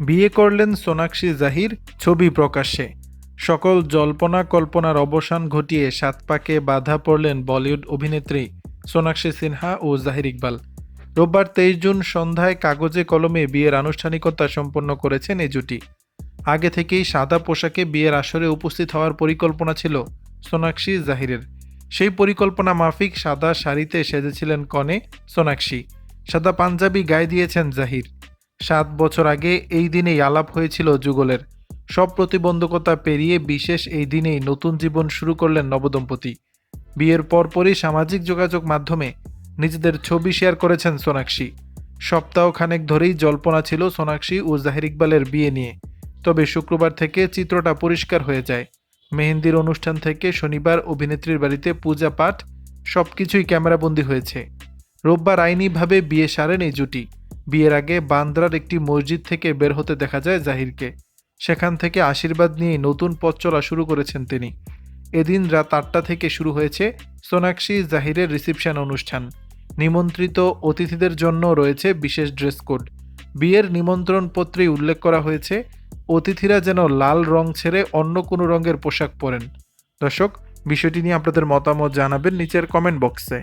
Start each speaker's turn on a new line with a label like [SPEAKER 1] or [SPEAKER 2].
[SPEAKER 1] বিয়ে করলেন সোনাক্ষী জাহির, ছবি প্রকাশ্যে। সকল জল্পনা কল্পনার অবসান ঘটিয়ে সাত পাকে বাধা পড়লেন বলিউড অভিনেত্রী সোনাক্ষী সিনহা ও জাহির ইকবাল। রোববার 23 জুন সন্ধ্যায় কাগজে কলমে বিয়ের আনুষ্ঠানিকতা সম্পন্ন করেছেন এই জুটি। আগে থেকেই সাদা পোশাকে বিয়ের আসরে উপস্থিত হওয়ার পরিকল্পনা ছিল সোনাক্ষী জাহিরের। সেই পরিকল্পনা মাফিক সাদা শাড়িতে সেজেছিলেন কনে সোনাক্ষী, সাদা পাঞ্জাবি গায়ে দিয়েছেন জাহির। 7 বছর আগে এই দিনেই আলাপ হয়েছিল যুগলের। সব প্রতিবন্ধকতা পেরিয়ে বিশেষ এই দিনেই নতুন জীবন শুরু করলেন নবদম্পতি। বিয়ের পরপরই সামাজিক যোগাযোগ মাধ্যমে নিজেদের ছবি শেয়ার করেছেন সোনাক্ষী। সপ্তাহখানেক ধরেই জল্পনা ছিল সোনাক্ষী ও জাহির ইকবালের বিয়ে নিয়ে, তবে শুক্রবার থেকে চিত্রটা পরিষ্কার হয়ে যায়। মেহেন্দির অনুষ্ঠান থেকে শনিবার অভিনেত্রীর বাড়িতে পূজা পাঠ সবকিছুই ক্যামেরাবন্দী হয়েছে। রোববার আইনিভাবে বিয়ে সারেন এই জুটি। বিয়ের আগে বান্দ্রার একটি মসজিদ থেকে বের হতে দেখা যায় জাহিরকে। সেখান থেকে আশীর্বাদ নিয়ে নতুন পথ চলা শুরু করেছেন তিনি। এদিন রাত 8টা থেকে শুরু হয়েছে সোনাক্ষী জাহিরের রিসেপশন অনুষ্ঠান। নিমন্ত্রিত অতিথিদের জন্য রয়েছে বিশেষ ড্রেস কোড। বিয়ের নিমন্ত্রণ পত্রে উল্লেখ করা হয়েছে অতিথিরা যেন লাল রং ছেড়ে অন্য কোনো রঙের পোশাক পরেন। দর্শক, বিষয়টি নিয়ে আপনাদের মতামত জানাবেন নিচের কমেন্ট বক্সে।